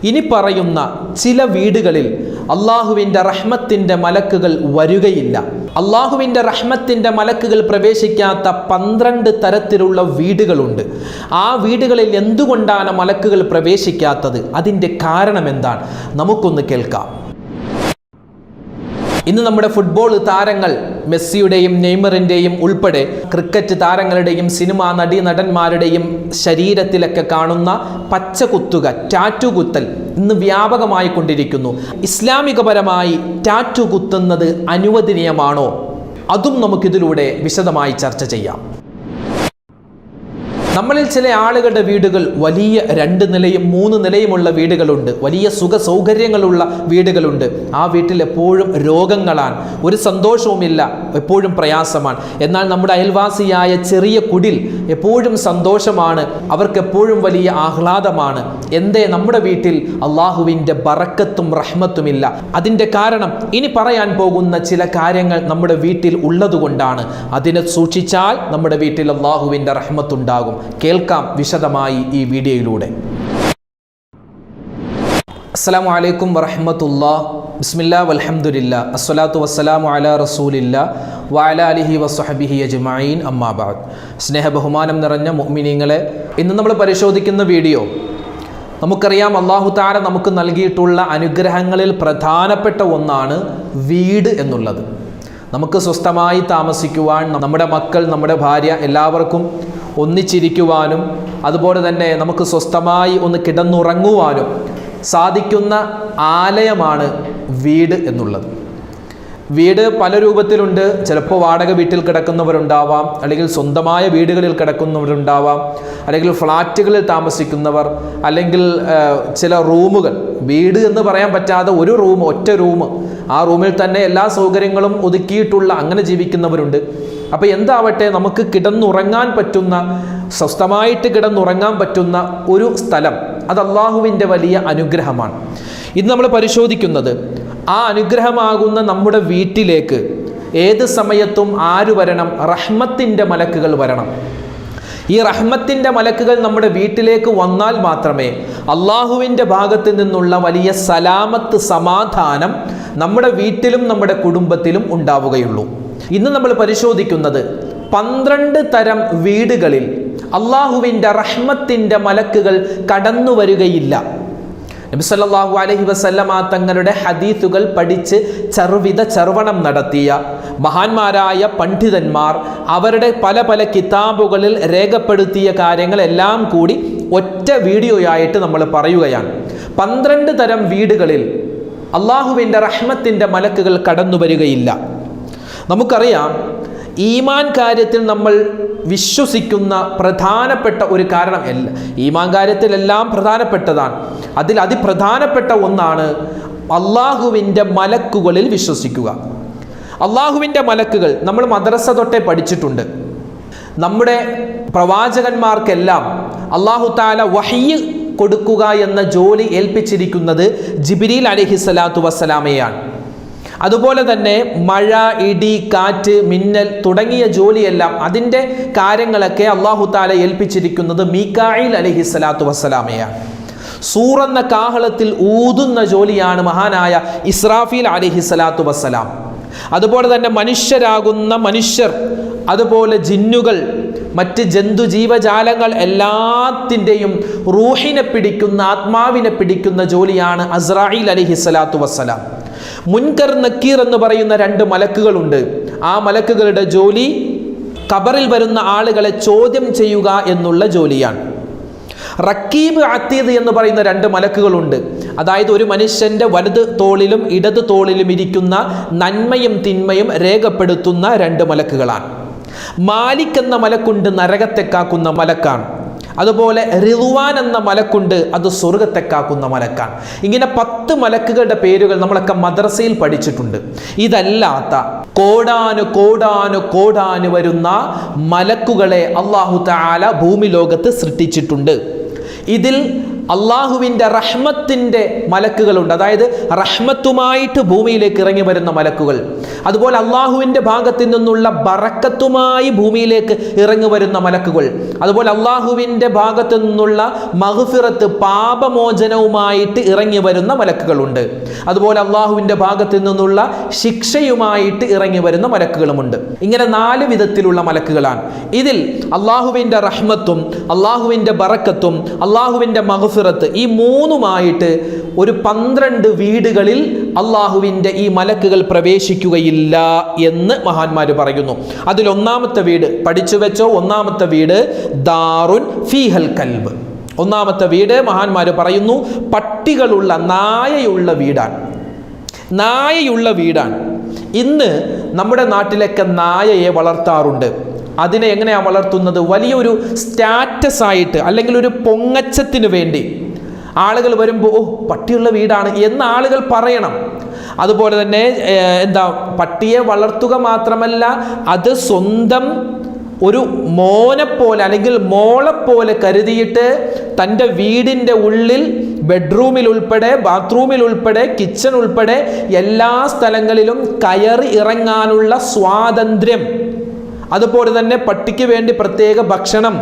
ഇനി പറയുന്ന ചില വീടുകളിൽ അള്ളാഹുവിൻ്റെ റഹ്മത്തിൻ്റെ മലക്കുകൾ വരികയില്ല. അള്ളാഹുവിൻ്റെ റഹ്മത്തിൻ്റെ മലക്കുകൾ പ്രവേശിക്കാത്ത 12 തരത്തിലുള്ള വീടുകളുണ്ട്. ആ വീടുകളിൽ എന്തുകൊണ്ടാണ് മലക്കുകൾ പ്രവേശിക്കാത്തത്? അതിൻ്റെ കാരണം എന്താണ്? നമുക്കൊന്ന് കേൾക്കാം. ഇന്ന് നമ്മുടെ ഫുട്ബോൾ താരങ്ങൾ മെസ്സിയുടെയും നെയ്മറിൻ്റെയും ഉൾപ്പെടെ ക്രിക്കറ്റ് താരങ്ങളുടെയും സിനിമാ നടന്മാരുടെയും ശരീരത്തിലൊക്കെ കാണുന്ന പച്ചകുത്തുക, ടാറ്റു കുത്തൽ ഇന്ന് വ്യാപകമായി കൊണ്ടിരിക്കുന്നു. ഇസ്ലാമികപരമായി ടാറ്റു കുത്തുന്നത് അനുവദനീയമാണോ? അതും നമുക്കിതിലൂടെ വിശദമായി ചർച്ച ചെയ്യാം. നമ്മളിൽ ചില ആളുകളുടെ വീടുകൾ വലിയ 2 നിലയും 3 നിലയുമുള്ള വീടുകളുണ്ട്. വലിയ സുഖ സൗകര്യങ്ങളുള്ള വീടുകളുണ്ട്. ആ വീട്ടിൽ എപ്പോഴും രോഗങ്ങളാണ്, ഒരു സന്തോഷവുമില്ല, എപ്പോഴും പ്രയാസമാണ്. എന്നാൽ നമ്മുടെ അയൽവാസിയായ ചെറിയ കുടിൽ എപ്പോഴും സന്തോഷമാണ്, അവർക്ക് എപ്പോഴും വലിയ ആഹ്ലാദമാണ്. എന്തേ നമ്മുടെ വീട്ടിൽ അള്ളാഹുവിൻ്റെ ബറക്കത്തും റഹ്മത്തുമില്ല? അതിൻ്റെ കാരണം ഇനി പറയാൻ പോകുന്ന ചില കാര്യങ്ങൾ നമ്മുടെ വീട്ടിൽ ഉള്ളതുകൊണ്ടാണ്. അതിനെ സൂക്ഷിച്ചാൽ നമ്മുടെ വീട്ടിൽ അള്ളാഹുവിൻ്റെ റഹ്മത്തുണ്ടാകും. കേൾക്കാം വിശദമായി ഈ വീഡിയോയിലൂടെ. അസ്സലാമു അലൈക്കും വറഹ്മത്തുള്ളാഹി. ബിസ്മില്ലാഹി വൽഹംദുലില്ലാഹി അസ്സലാത്തു വസ്സലാമു അലാ റസൂലില്ലാഹി വഅലാ ആലിഹി വസ്വഹ്ബിഹി അജ്മഈൻ. അമ്മാ ബഅദ്. സ്നേഹ ബഹുമാനം നിറഞ്ഞ മുഅ്മിനീങ്ങളെ, ഇന്ന് നമ്മൾ പരിശോധിക്കുന്ന വീഡിയോ, നമുക്കറിയാം അല്ലാഹു തആല നമുക്ക് നൽകിയിട്ടുള്ള അനുഗ്രഹങ്ങളിൽ പ്രധാനപ്പെട്ട ഒന്നാണ് വീട് എന്നുള്ളത്. നമുക്ക് സ്വസ്ഥമായി താമസിക്കുവാൻ, നമ്മുടെ മക്കൾ, നമ്മുടെ ഭാര്യ എല്ലാവർക്കും ഒന്നിച്ചിരിക്കുവാനും അതുപോലെ തന്നെ നമുക്ക് സ്വസ്ഥമായി ഒന്ന് കിടന്നുറങ്ങുവാനും സാധിക്കുന്ന ആലയമാണ് വീട് എന്നുള്ളത്. വീട് പല രൂപത്തിലുണ്ട്. ചിലപ്പോൾ വാടക വീട്ടിൽ കിടക്കുന്നവരുണ്ടാവാം, അല്ലെങ്കിൽ സ്വന്തമായ വീടുകളിൽ കിടക്കുന്നവരുണ്ടാവാം, അല്ലെങ്കിൽ ഫ്ലാറ്റുകളിൽ താമസിക്കുന്നവർ, അല്ലെങ്കിൽ ചില റൂമുകൾ, വീട് എന്ന് പറയാൻ പറ്റാതെ ഒരു റൂം, ഒറ്റ റൂം, ആ റൂമിൽ തന്നെ എല്ലാ സൗകര്യങ്ങളും ഒതുക്കിയിട്ടുള്ള അങ്ങനെ ജീവിക്കുന്നവരുണ്ട്. അപ്പോൾ എന്താവട്ടെ, നമുക്ക് കിടന്നുറങ്ങാൻ പറ്റുന്ന, സ്വസ്ഥമായിട്ട് കിടന്നുറങ്ങാൻ പറ്റുന്ന ഒരു സ്ഥലം, അത് അള്ളാഹുവിൻ്റെ വലിയ അനുഗ്രഹമാണ്. ഇന്ന് നമ്മൾ പരിശോധിക്കുന്നത് ആ അനുഗ്രഹമാകുന്ന നമ്മുടെ വീട്ടിലേക്ക് ഏത് സമയത്തും ആര് വരണം? റഹ്മത്തിൻ്റെ മലക്കുകൾ വരണം. ഈ റഹ്മത്തിൻ്റെ മലക്കുകൾ നമ്മുടെ വീട്ടിലേക്ക് വന്നാൽ മാത്രമേ അള്ളാഹുവിൻ്റെ ഭാഗത്ത് നിന്നുള്ള വലിയ സലാമത്ത്, സമാധാനം നമ്മുടെ വീട്ടിലും നമ്മുടെ കുടുംബത്തിലും ഉണ്ടാവുകയുള്ളൂ. ഇന്ന് നമ്മൾ പരിശോധിക്കുന്നത് 12 തരം വീടുകളിൽ അള്ളാഹുവിൻ്റെ റഹ്മത്തിൻ്റെ മലക്കുകൾ കടന്നു വരികയില്ല. നബി സല്ലല്ലാഹു അലൈഹി വസല്ലമ തങ്ങളുടെ ഹദീസുകൾ പഠിച്ച് ചർവണം നടത്തിയ മഹാന്മാരായ പണ്ഡിതന്മാർ അവരുടെ പല പല കിതാബുകളിൽ രേഖപ്പെടുത്തിയ കാര്യങ്ങളെല്ലാം കൂടി ഒറ്റ വീഡിയോയായിട്ട് നമ്മൾ പറയുകയാണ്. 12 തരം വീടുകളിൽ അള്ളാഹുവിൻ്റെ റഹ്മത്തിൻ്റെ മലക്കുകൾ കടന്നു വരികയില്ല. നമുക്കറിയാം, ഈമാൻ കാര്യത്തിൽ നമ്മൾ വിശ്വസിക്കുന്ന പ്രധാനപ്പെട്ട ഒരു കാരണം, ഈമാൻ കാര്യത്തിലെല്ലാം പ്രധാനപ്പെട്ടതാണ്. അതിൽ അതിപ്രധാനപ്പെട്ട ഒന്നാണ് അള്ളാഹുവിൻ്റെ മലക്കുകളിൽ വിശ്വസിക്കുക. അള്ളാഹുവിൻ്റെ മലക്കുകൾ നമ്മൾ മദ്രസ തൊട്ടേ പഠിച്ചിട്ടുണ്ട്. നമ്മുടെ പ്രവാചകന്മാർക്കെല്ലാം അല്ലാഹു തആല വഹ്യ് കൊടുക്കുക എന്ന ജോലി ഏൽപ്പിച്ചിരിക്കുന്നത് ജിബ്രീൽ അലൈഹിസ്സലാത്തു വസ്സലാമയാണ്. അതുപോലെ തന്നെ മഴ, ഇടി, കാറ്റ്, മിന്നൽ തുടങ്ങിയ ജോലിയെല്ലാം, അതിൻ്റെ കാര്യങ്ങളൊക്കെ അല്ലാഹു തആല ഏൽപ്പിച്ചിരിക്കുന്നത് മീകായിൽ അലൈഹിസ്സലാത്തു വസ്സലാമയാണ്. സൂറെന്ന കാഹളത്തിൽ ഊതുന്ന ജോലിയാണ് മഹാനായ ഇസ്രാഫീൽ അലൈഹിസ്സലാത്തു വസ്സലാം. അതുപോലെ തന്നെ മനുഷ്യരാകുന്ന മനുഷ്യർ, അതുപോലെ ജിന്നുകൾ, മറ്റ് ജന്തു ജീവജാലങ്ങൾ എല്ലാത്തിൻ്റെയും റൂഹിനെ പിടിക്കുന്ന, ആത്മാവിനെ പിടിക്കുന്ന ജോലിയാണ് അസ്രാഈൽ അലൈഹിസ്സലാത്തു വസ്സലാം. മുൻകർ നക്കീർ എന്ന് പറയുന്ന 2 മലക്കുകളുണ്ട്. ആ മലക്കുകളുടെ ജോലി ഖബറിൽ വരുന്ന ആളുകളെ ചോദ്യം ചെയ്യുക എന്നുള്ള ജോലിയാണ്. റക്കീബ്, അതീദ് എന്ന് പറയുന്ന 2 മലക്കുകളുണ്ട്. അതായത് ഒരു മനുഷ്യൻ്റെ വലത് തോളിലും ഇടത് തോളിലും ഇരിക്കുന്ന നന്മയും തിന്മയും രേഖപ്പെടുത്തുന്ന 2 മലക്കുകളാണ്. മാലിക് എന്ന മലക്കുണ്ട്, നരകത്തെ കാക്കുന്ന മലക്കാണ്. അതുപോലെ റിദ്വാൻ എന്ന മലക്കുണ്ട്, അത് സ്വർഗത്തെ കാക്കുന്ന മലക്കാണ്. ഇങ്ങനെ 10 മലക്കുകളുടെ പേരുകൾ നമ്മളൊക്കെ മദ്രസയിൽ പഠിച്ചിട്ടുണ്ട്. ഇതല്ലാത്ത കോടാനു വരുന്ന മലക്കുകളെ അല്ലാഹു തആല ഭൂമി ലോകത്ത് സൃഷ്ടിച്ചിട്ടുണ്ട്. ഇതിൽ അള്ളാഹുവിൻ്റെ റഹ്മത്തിൻ്റെ മലക്കുകളുണ്ട്, അതായത് റഹ്മത്തുമായിട്ട് ഭൂമിയിലേക്ക് ഇറങ്ങി വരുന്ന മലക്കുകൾ. അതുപോലെ അള്ളാഹുവിൻ്റെ ഭാഗത്തു നിന്നുള്ള ബറക്കത്തുമായി ഭൂമിയിലേക്ക് ഇറങ്ങി വരുന്ന മലക്കുകൾ. അതുപോലെ അള്ളാഹുവിൻ്റെ ഭാഗത്തു നിന്നുള്ള മഗ്ഫിറത്ത്, പാപമോചനവുമായിട്ട് ഇറങ്ങി വരുന്ന മലക്കുകളുണ്ട്. അതുപോലെ അള്ളാഹുവിൻ്റെ ഭാഗത്തു നിന്നുള്ള ശിക്ഷയുമായിട്ട് ഇറങ്ങി വരുന്ന മലക്കുകളുമുണ്ട്. ഇങ്ങനെ 4 വിധത്തിലുള്ള മലക്കുകളാണ്. ഇതിൽ അള്ളാഹുവിൻ്റെ റഹ്മത്തും അള്ളാഹുവിൻ്റെ ബറക്കത്തും അള്ളാഹുവിൻ്റെ മഗ്ഫിറത്ത്, ഈ 3ഉമായിട്ട് ഒരു 12 വീടുകളിൽ അള്ളാഹുവിൻ്റെ ഈ മലക്കുകൾ പ്രവേശിക്കുകയില്ല എന്ന് മഹാന്മാർ പറയുന്നു. അതിൽ 1-ാമത്തെ വീട് പഠിച്ചു വെച്ചോ. 1-ാമത്തെ വീട് ദാറുൻ ഫീഹൽ കൽബ്. 1-ാമത്തെ വീട് മഹാന്മാർ പറയുന്നു പട്ടികളുള്ള, നായയുള്ള വീടാണ്. നായയുള്ള വീടാണ്. ഇന്ന് നമ്മുടെ നാട്ടിലൊക്കെ നായയെ വളർത്താറുണ്ട്. അതിനെ എങ്ങനെയാണ് വളർത്തുന്നത്? വലിയൊരു സ്റ്റാറ്റസ് ആയിട്ട്, അല്ലെങ്കിൽ ഒരു പൊങ്ങച്ചത്തിന് വേണ്ടി. ആളുകൾ വരുമ്പോൾ ഓ പട്ടിയുള്ള വീടാണ് എന്ന് ആളുകൾ പറയണം. അതുപോലെ തന്നെ പട്ടിയെ വളർത്തുക മാത്രമല്ല, അത് സ്വന്തം ഒരു മോനെപ്പോലെ അല്ലെങ്കിൽ മോളെപ്പോലെ കരുതിയിട്ട് തൻ്റെ വീടിൻ്റെ ഉള്ളിൽ, ബെഡ്റൂമിൽ ഉൾപ്പെടെ, ബാത്റൂമിൽ ഉൾപ്പെടെ, കിച്ചൺ ഉൾപ്പെടെ എല്ലാ സ്ഥലങ്ങളിലും കയറി ഇറങ്ങാനുള്ള സ്വാതന്ത്ര്യം. അതുപോലെ തന്നെ പട്ടിക്ക് വേണ്ടി പ്രത്യേക ഭക്ഷണം,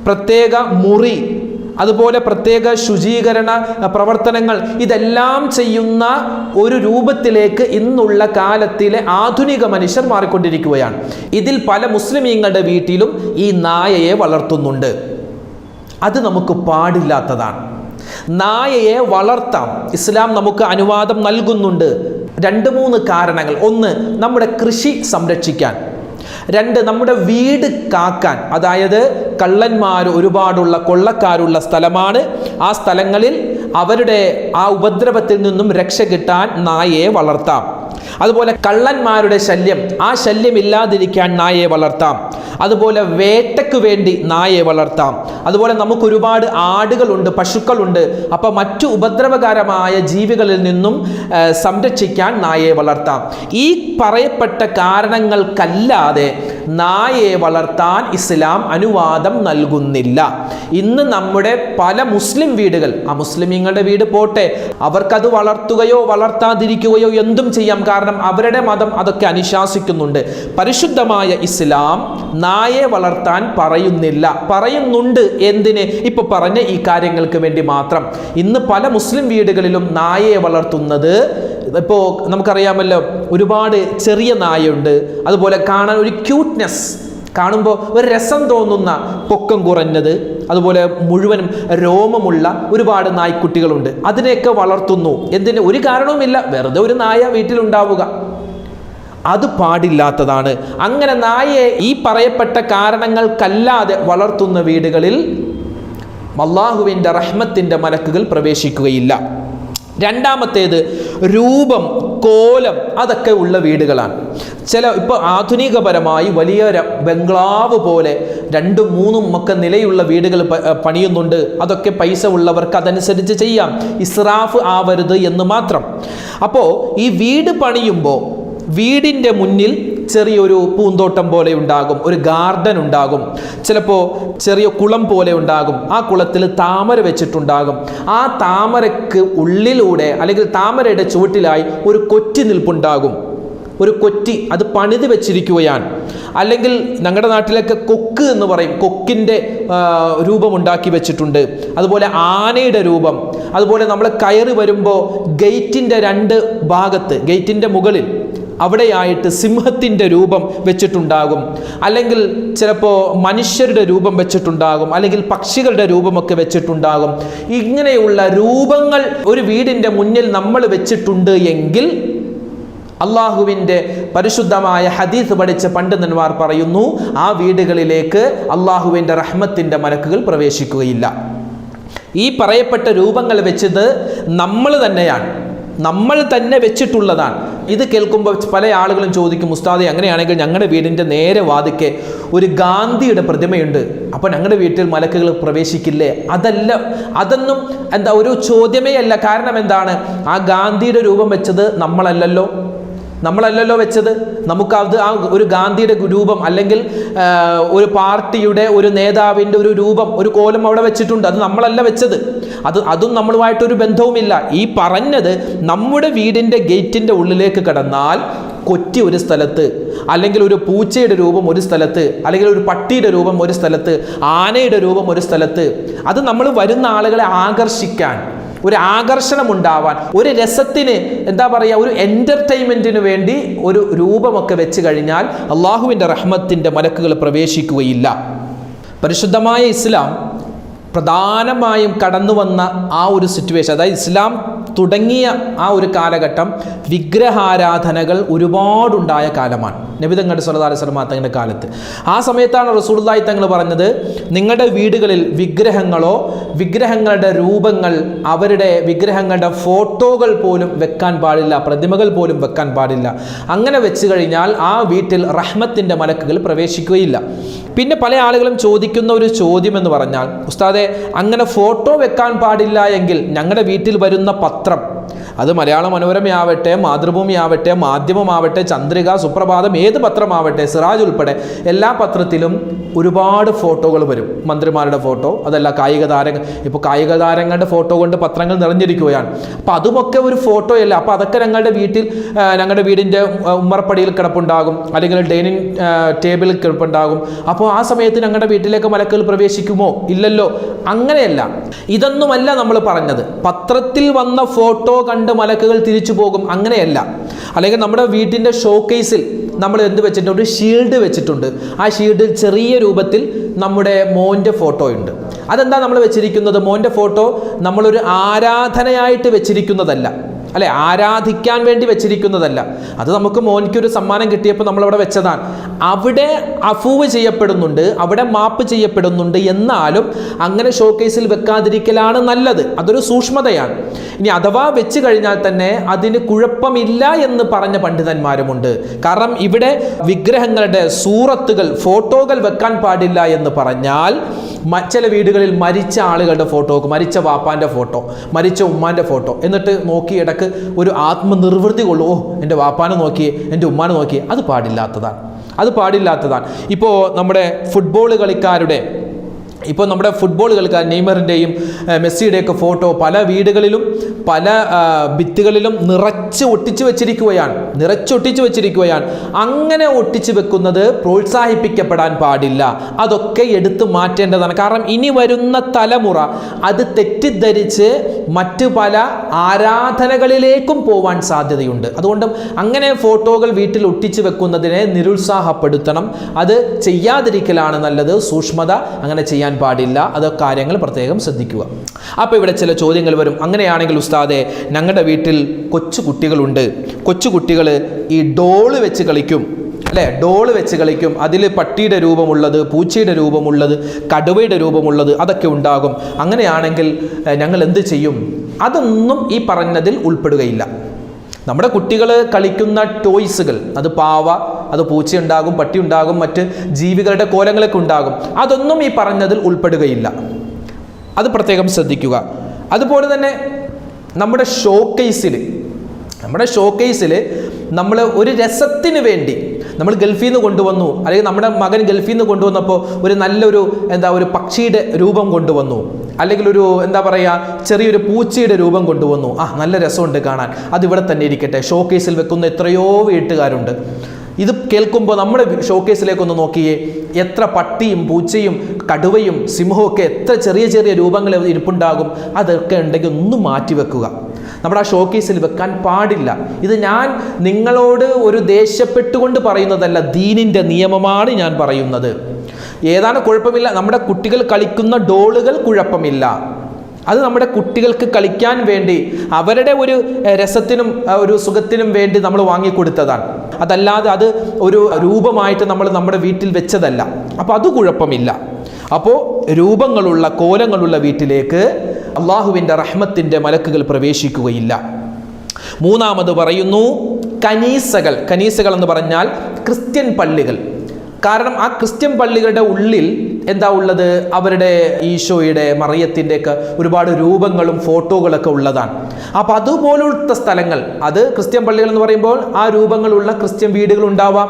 പ്രത്യേക മുറി, അതുപോലെ പ്രത്യേക ശുചീകരണ പ്രവർത്തനങ്ങൾ, ഇതെല്ലാം ചെയ്യുന്ന ഒരു രൂപത്തിലേക്ക് ഇന്നുള്ള കാലത്തിലെ ആധുനിക മനുഷ്യർ മാറിക്കൊണ്ടിരിക്കുകയാണ്. ഇതിൽ പല മുസ്ലിമീങ്ങളുടെ വീട്ടിലും ഈ നായയെ വളർത്തുന്നുണ്ട്. അത് നമുക്ക് പാടില്ലാത്തതാണ്. നായയെ വളർത്താം, ഇസ്ലാം നമുക്ക് അനുവാദം നൽകുന്നുണ്ട്. 2-3 കാരണങ്ങൾ. 1, നമ്മുടെ കൃഷി സംരക്ഷിക്കാൻ. 2, നമ്മുടെ വീട് കാക്കാൻ. അതായത് കള്ളന്മാർ ഒരുപാടുള്ള, കൊള്ളക്കാരുള്ള സ്ഥലമാണ്. ആ സ്ഥലങ്ങളിൽ അവരുടെ ആ ഉപദ്രവത്തിൽ നിന്നും രക്ഷ കിട്ടാൻ നായയെ വളർത്താം. അതുപോലെ കള്ളന്മാരുടെ ശല്യം, ആ ശല്യം ഇല്ലാതിരിക്കാൻ നായയെ വളർത്താം. അതുപോലെ വേട്ടയ്ക്ക് വേണ്ടി നായയെ വളർത്താം. അതുപോലെ നമുക്ക് ഒരുപാട് ആടുകളുണ്ട്, പശുക്കളുണ്ട്. അപ്പോൾ മറ്റു ഉപദ്രവകരമായ ജീവികളിൽ നിന്നും സംരക്ഷിക്കാൻ നായയെ വളർത്താം. ഈ പറയപ്പെട്ട കാരണങ്ങൾക്കല്ലാതെ നായയെ വളർത്താൻ ഇസ്ലാം അനുവാദം നൽകുന്നില്ല. ഇന്ന് നമ്മുടെ പല മുസ്ലിം വീടുകൾ, ആ മുസ്ലിമീങ്ങളുടെ വീട് പോട്ടെ, അവർക്കത് വളർത്തുകയോ വളർത്താതിരിക്കുകയോ എന്തും ചെയ്യാം. കാരണം അവരുടെ മതം അതൊക്കെ അനുശാസിക്കുന്നുണ്ട്. പരിശുദ്ധമായ ഇസ്ലാം നായയെ വളർത്താൻ പറയുന്നുണ്ട്. എന്തിന്? ഇപ്പൊ പറഞ്ഞ ഈ കാര്യങ്ങൾക്ക് വേണ്ടി മാത്രം. ഇന്ന് പല മുസ്ലിം വീടുകളിലും നായയെ വളർത്തുന്നത്, ഇപ്പോൾ നമുക്കറിയാമല്ലോ, ഒരുപാട് ചെറിയ നായയുണ്ട്. അതുപോലെ കാണാൻ ഒരു ക്യൂട്ട്നെസ്, കാണുമ്പോൾ ഒരു രസം തോന്നുന്ന, പൊക്കം കുറഞ്ഞത്, അതുപോലെ മുഴുവനും രോമമുള്ള ഒരുപാട് നായ്ക്കുട്ടികളുണ്ട്. അതിനെയൊക്കെ വളർത്തുന്നു. എന്തിന്? ഒരു കാരണവുമില്ല, വെറുതെ ഒരു നായ വീട്ടിലുണ്ടാവുക. അത് പാടില്ലാത്തതാണ്. അങ്ങനെ നായയെ ഈ പറയപ്പെട്ട കാരണങ്ങൾക്കല്ലാതെ വളർത്തുന്ന വീടുകളിൽ അല്ലാഹുവിൻ്റെ റഹ്മത്തിൻ്റെ മലക്കുകൾ പ്രവേശിക്കുകയില്ല. 2-മത്തേത് രൂപം, കോലം, അതൊക്കെ ഉള്ള വീടുകളാണ്. ഇപ്പോൾ ആധുനികപരമായി വലിയ ബംഗ്ലാവ് പോലെ 2-3 ഒക്കെ നിലയുള്ള വീടുകൾ പണിയുന്നുണ്ട്. അതൊക്കെ പൈസ ഉള്ളവർക്ക് അതനുസരിച്ച് ചെയ്യാം, ഇസ്രാഫ് ആവരുത് എന്ന് മാത്രം. അപ്പോൾ ഈ വീട് പണിയുമ്പോൾ വീടിൻ്റെ മുന്നിൽ ചെറിയൊരു പൂന്തോട്ടം പോലെ ഉണ്ടാകും, ഒരു ഗാർഡൻ ഉണ്ടാകും, ചിലപ്പോൾ ചെറിയ കുളം പോലെ ഉണ്ടാകും. ആ കുളത്തിൽ താമര വെച്ചിട്ടുണ്ടാകും. ആ താമരക്ക് ഉള്ളിലൂടെ അല്ലെങ്കിൽ താമരയുടെ ചുവട്ടിലായി ഒരു കൊറ്റി നിൽപ്പുണ്ടാകും. ഒരു കൊറ്റി, അത് പണിത് വെച്ചിരിക്കുകയാണ്. അല്ലെങ്കിൽ ഞങ്ങളുടെ നാട്ടിലൊക്കെ കൊക്ക് എന്ന് പറയും, കൊക്കിൻ്റെ രൂപമുണ്ടാക്കി വെച്ചിട്ടുണ്ട്. അതുപോലെ ആനയുടെ രൂപം. അതുപോലെ നമ്മൾ കയറി വരുമ്പോൾ ഗേറ്റിൻ്റെ 2 ഭാഗത്ത്, ഗേറ്റിൻ്റെ മുകളിൽ അവിടെയായിട്ട് സിംഹത്തിൻ്റെ രൂപം വെച്ചിട്ടുണ്ടാകും. അല്ലെങ്കിൽ ചിലപ്പോൾ മനുഷ്യരുടെ രൂപം വെച്ചിട്ടുണ്ടാകും, അല്ലെങ്കിൽ പക്ഷികളുടെ രൂപമൊക്കെ വെച്ചിട്ടുണ്ടാകും. ഇങ്ങനെയുള്ള രൂപങ്ങൾ ഒരു വീടിൻ്റെ മുന്നിൽ നമ്മൾ വെച്ചിട്ടുണ്ട് എങ്കിൽ അള്ളാഹുവിൻ്റെ പരിശുദ്ധമായ ഹദീസ് പഠിച്ച പണ്ഡിതന്മാർ പറയുന്നു, ആ വീടുകളിലേക്ക് അള്ളാഹുവിൻ്റെ റഹ്മത്തിൻ്റെ മലക്കുകൾ പ്രവേശിക്കുകയില്ല. ഈ പറയപ്പെട്ട രൂപങ്ങൾ വെച്ചത് നമ്മൾ തന്നെ വെച്ചിട്ടുള്ളതാണ്. ഇത് കേൾക്കുമ്പോൾ പല ആളുകളും ചോദിക്കും, ഉസ്താദേ അങ്ങനെയാണെങ്കിൽ ഞങ്ങളുടെ വീടിൻ്റെ നേരെ വാതിക്കെ ഒരു ഗാന്ധിയുടെ പ്രതിമയുണ്ട്, അപ്പോൾ ഞങ്ങളുടെ വീട്ടിൽ മലക്കുകൾ പ്രവേശിക്കില്ലേ? അതൊന്നും ഒരു ചോദ്യമേ അല്ല. കാരണം എന്താണ്? ആ ഗാന്ധിയുടെ രൂപം വെച്ചത് നമ്മളല്ലല്ലോ. നമ്മളല്ലല്ലോ വെച്ചത്. നമുക്ക് അത് ആ ഒരു ഗാന്ധിയുടെ രൂപം അല്ലെങ്കിൽ ഒരു പാർട്ടിയുടെ ഒരു നേതാവിൻ്റെ ഒരു രൂപം, ഒരു കോലം അവിടെ വെച്ചിട്ടുണ്ട്. അത് നമ്മളല്ല വെച്ചത്. അതും നമ്മളുമായിട്ടൊരു ബന്ധവുമില്ല. ഈ പറഞ്ഞത് നമ്മുടെ വീടിൻ്റെ ഗേറ്റിൻ്റെ ഉള്ളിലേക്ക് കടന്നാൽ കൊറ്റി ഒരു സ്ഥലത്ത്, അല്ലെങ്കിൽ ഒരു പൂച്ചയുടെ രൂപം ഒരു സ്ഥലത്ത്, അല്ലെങ്കിൽ ഒരു പട്ടിയുടെ രൂപം ഒരു സ്ഥലത്ത്, ആനയുടെ രൂപം ഒരു സ്ഥലത്ത്, അത് നമ്മൾ വരുന്ന ആളുകളെ ആകർഷിക്കാൻ, ഒരു ആകർഷണം ഉണ്ടാവാൻ, ഒരു രസത്തിന്, എന്താ പറയുക, ഒരു എൻ്റർടൈൻമെൻറ്റിന് വേണ്ടി ഒരു രൂപമൊക്കെ വെച്ച് കഴിഞ്ഞാൽ അള്ളാഹുവിൻ്റെ റഹ്മത്തിൻ്റെ മലക്കുകൾ പ്രവേശിക്കുകയില്ല. പരിശുദ്ധമായ ഇസ്ലാം പ്രധാനമായും കടന്നു വന്ന ആ ഒരു സിറ്റുവേഷൻ, അതായത് ഇസ്ലാം തുടങ്ങിയ ആ ഒരു കാലഘട്ടം വിഗ്രഹാരാധനകൾ ഒരുപാടുണ്ടായ കാലമാണ്. നബി തങ്ങളുടെ സല്ലല്ലാഹു അലൈഹി വസല്ലം തങ്ങളുടെ കാലത്ത് ആ സമയത്താണ് റസൂലുള്ളാഹി തങ്ങൾ പറഞ്ഞത്, നിങ്ങളുടെ വീടുകളിൽ വിഗ്രഹങ്ങളോ വിഗ്രഹങ്ങളുടെ രൂപങ്ങൾ, അവരുടെ വിഗ്രഹങ്ങളുടെ ഫോട്ടോകൾ പോലും വെക്കാൻ പാടില്ല, പ്രതിമകൾ പോലും വെക്കാൻ പാടില്ല. അങ്ങനെ വെച്ച് കഴിഞ്ഞാൽ ആ വീട്ടിൽ റഹ്മത്തിൻ്റെ മലക്കുകൾ പ്രവേശിക്കുകയില്ല. പിന്നെ പല ആളുകളും ചോദിക്കുന്ന ഒരു ചോദ്യം എന്ന് പറഞ്ഞാൽ, ഉസ്താദെ, അങ്ങനെ ഫോട്ടോ വെക്കാൻ പാടില്ല എങ്കിൽ ഞങ്ങളുടെ വീട്ടിൽ വരുന്ന പത്രം, അത് മലയാള മനോരമയാവട്ടെ, മാതൃഭൂമിയാവട്ടെ, മാധ്യമമാവട്ടെ, ചന്ദ്രിക, സുപ്രഭാതം, ഏത് പത്രമാവട്ടെ, സിറാജ് ഉൾപ്പെടെ എല്ലാ പത്രത്തിലും ഒരുപാട് ഫോട്ടോകൾ വരും. മന്ത്രിമാരുടെ ഫോട്ടോ, അതല്ല കായിക താരങ്ങൾ, ഇപ്പോൾ കായിക താരങ്ങളുടെ ഫോട്ടോ കൊണ്ട് പത്രങ്ങൾ നിറഞ്ഞിരിക്കുകയാണ്. അപ്പോൾ അതുമൊക്കെ ഒരു ഫോട്ടോയല്ല. അപ്പോൾ അതൊക്കെ ഞങ്ങളുടെ വീടിൻ്റെ ഉമ്മറപ്പടിയിൽ കിടപ്പുണ്ടാകും, അല്ലെങ്കിൽ ഡൈനിങ് ടേബിളിൽ കിടപ്പുണ്ടാകും. അപ്പോൾ ആ സമയത്ത് ഞങ്ങളുടെ വീട്ടിലേക്ക് മലക്കുകൾ പ്രവേശിക്കുമോ? ഇല്ലല്ലോ. അങ്ങനെയല്ല, ഇതൊന്നുമല്ല നമ്മൾ പറഞ്ഞത്. പത്രത്തിൽ വന്ന ഫോട്ടോ കണ്ട് മലക്കുകൾ തിരിച്ചു പോകും, അങ്ങനെയല്ല. അല്ലെങ്കിൽ നമ്മുടെ വീട്ടിൻ്റെ ഷോക്കേസിൽ നമ്മൾ എന്ത് വെച്ചിട്ടുണ്ട്? ഒരു ഷീൽഡ് വെച്ചിട്ടുണ്ട്. ആ ഷീൽഡിൽ ചെറിയ രൂപത്തിൽ നമ്മുടെ മോൻ്റെ ഫോട്ടോ ഉണ്ട്. അതെന്താ നമ്മൾ വെച്ചിരിക്കുന്നത്? മോൻ്റെ ഫോട്ടോ നമ്മളൊരു ആരാധനയായിട്ട് വെച്ചിരിക്കുന്നതല്ല, അല്ലെ, ആരാധിക്കാൻ വേണ്ടി വെച്ചിരിക്കുന്നതല്ല. അത് നമുക്ക് മോനിക്കൊരു സമ്മാനം കിട്ടിയപ്പോൾ നമ്മളവിടെ വെച്ചതാണ്. അവിടെ അഫൂവ് ചെയ്യപ്പെടുന്നുണ്ട്, അവിടെ മാപ്പ് ചെയ്യപ്പെടുന്നുണ്ട്. എന്നാലും അങ്ങനെ ഷോക്കേസിൽ വെക്കാതിരിക്കലാണ് നല്ലത്. അതൊരു സൂക്ഷ്മതയാണ്. ഇനി അഥവാ വെച്ച് കഴിഞ്ഞാൽ തന്നെ അതിന് കുഴപ്പമില്ല എന്ന് പറഞ്ഞ പണ്ഡിതന്മാരുമുണ്ട്. കാരണം ഇവിടെ വിഗ്രഹങ്ങളുടെ സൂറത്തുകൾ, ഫോട്ടോകൾ വെക്കാൻ പാടില്ല എന്ന് പറഞ്ഞാൽ ചില വീടുകളിൽ മരിച്ച ആളുകളുടെ ഫോട്ടോ വെക്കും, മരിച്ച വാപ്പാൻ്റെ ഫോട്ടോ, മരിച്ച ഉമ്മാൻ്റെ ഫോട്ടോ, എന്നിട്ട് നോക്കി ഇടക്ക് ഒരു ആത്മനിർവൃത്തി കൊള്ളു, ഓ എൻ്റെ വാപ്പാനെ നോക്കിയേ, എൻ്റെ ഉമ്മാനെ നോക്കിയേ. അത് പാടില്ലാത്തതാണ്. ഇപ്പോൾ നമ്മുടെ ഫുട്ബോൾ കളിക്കാർ നെയ്മറിൻ്റെയും മെസ്സിയുടെയൊക്കെ ഫോട്ടോ പല വീടുകളിലും പല ഭിത്തികളിലും നിറച്ച് ഒട്ടിച്ചു വെച്ചിരിക്കുകയാണ്. അങ്ങനെ ഒട്ടിച്ചു വെക്കുന്നത് പ്രോത്സാഹിപ്പിക്കപ്പെടാൻ പാടില്ല. അതൊക്കെ എടുത്തു മാറ്റേണ്ടതാണ്. കാരണം ഇനി വരുന്ന തലമുറ അത് തെറ്റിദ്ധരിച്ച് മറ്റു പല ആരാധനകളിലേക്കും പോവാൻ സാധ്യതയുണ്ട്. അതുകൊണ്ടും അങ്ങനെ ഫോട്ടോകൾ വീട്ടിൽ ഒട്ടിച്ചു വെക്കുന്നതിനെ നിരുത്സാഹപ്പെടുത്തണം. അത് ചെയ്യാതിരിക്കലാണ് നല്ലത്. സൂക്ഷ്മത, അങ്ങനെ ചെയ്യാൻ പാടില്ല. അത് കാര്യങ്ങൾ പ്രത്യേകം ശ്രദ്ധിക്കുക. അപ്പോൾ ഇവിടെ ചില ചോദ്യങ്ങൾ വരും. അങ്ങനെയാണെങ്കിൽ ഉസ്താദെ, ഞങ്ങളുടെ വീട്ടിൽ കൊച്ചുകുട്ടികൾ ഈ ഡോള് വെച്ച് കളിക്കും, അല്ലേ? ഡോള് വെച്ച് കളിക്കും. അതിൽ പട്ടിയുടെ രൂപമുള്ളത്, പൂച്ചയുടെ രൂപമുള്ളത്, കടുവയുടെ രൂപമുള്ളത് അതൊക്കെ ഉണ്ടാകും. അങ്ങനെയാണെങ്കിൽ ഞങ്ങൾ എന്ത് ചെയ്യും? അതൊന്നും ഈ പറഞ്ഞതിൽ ഉൾപ്പെടുകയില്ല. നമ്മുടെ കുട്ടികൾ കളിക്കുന്ന ടോയ്സുകൾ, അത് പാവ, അത് പൂച്ചയുണ്ടാകും, പട്ടി ഉണ്ടാകും, മറ്റ് ജീവികളുടെ കോലങ്ങളൊക്കെ ഉണ്ടാകും. അതൊന്നും ഈ പറഞ്ഞതിൽ ഉൾപ്പെടുകയില്ല. അത് പ്രത്യേകം ശ്രദ്ധിക്കുക. അതുപോലെ തന്നെ നമ്മുടെ ഷോക്കേസിൽ നമ്മൾ ഒരു രസത്തിന് വേണ്ടി നമ്മൾ ഗൾഫിൽ നിന്ന് കൊണ്ടുവന്നു, അല്ലെങ്കിൽ നമ്മുടെ മകൻ ഗൾഫിൽ നിന്ന് കൊണ്ടുവന്നപ്പോൾ നല്ലൊരു ഒരു പക്ഷിയുടെ രൂപം കൊണ്ടുവന്നു, അല്ലെങ്കിൽ ചെറിയൊരു പൂച്ചയുടെ രൂപം കൊണ്ടുവന്നു. നല്ല രസമുണ്ട് കാണാൻ, അതിവിടെ തന്നെ ഇരിക്കട്ടെ. ഷോക്കേസിൽ വെക്കുന്ന എത്രയോ വീട്ടുകാരുണ്ട്. ഇത് കേൾക്കുമ്പോൾ നമ്മുടെ ഷോക്കേസിലേക്കൊന്ന് നോക്കിയേ, എത്ര പട്ടിയും പൂച്ചയും കടുവയും സിംഹവും ഒക്കെ എത്ര ചെറിയ ചെറിയ രൂപങ്ങൾ ഇരിപ്പുണ്ടാകും. അതൊക്കെ ഉണ്ടെങ്കിൽ ഒന്ന് മാറ്റിവെക്കുക. നമ്മുടെ ആ ഷോക്കേസിൽ വെക്കാൻ പാടില്ല. ഇത് ഞാൻ നിങ്ങളോട് ഒരു ദേഷ്യപ്പെട്ടുകൊണ്ട് പറയുന്നതല്ല, ദീനിൻ്റെ നിയമമാണ് ഞാൻ പറയുന്നത്. ഏതാണ് കുഴപ്പമില്ല, നമ്മുടെ കുട്ടികൾ കളിക്കുന്ന ഡോളുകൾ കുഴപ്പമില്ല. അത് നമ്മുടെ കുട്ടികൾക്ക് കളിക്കാൻ വേണ്ടി, അവരുടെ ഒരു രസത്തിനും ഒരു സുഖത്തിനും വേണ്ടി നമ്മൾ വാങ്ങിക്കൊടുത്തതാണ്. അതല്ലാതെ അത് ഒരു രൂപമായിട്ട് നമ്മൾ നമ്മുടെ വീട്ടിൽ വെച്ചതല്ല. അപ്പോൾ അത് കുഴപ്പമില്ല. അപ്പോൾ രൂപങ്ങളുള്ള, കോലങ്ങളുള്ള വീട്ടിലേക്ക് അള്ളാഹുവിൻ്റെ റഹ്മത്തിൻ്റെ മലക്കുകൾ പ്രവേശിക്കുകയില്ല. മൂന്നാമത് പറയുന്നു കനീസകൾ എന്ന് പറഞ്ഞാൽ ക്രിസ്ത്യൻ പള്ളികൾ. കാരണം ആ ക്രിസ്ത്യൻ പള്ളികളുടെ ഉള്ളിൽ എന്താ ഉള്ളത്? അവരുടെ ഈശോയുടെ മറിയത്തിൻ്റെ ഒക്കെ ഒരുപാട് രൂപങ്ങളും ഫോട്ടോകളൊക്കെ ഉള്ളതാണ്. അപ്പം അതുപോലത്തെ സ്ഥലങ്ങൾ, അത് ക്രിസ്ത്യൻ പള്ളികൾ എന്ന് പറയുമ്പോൾ ആ രൂപങ്ങളുള്ള ക്രിസ്ത്യൻ വീടുകൾ ഉണ്ടാവാം.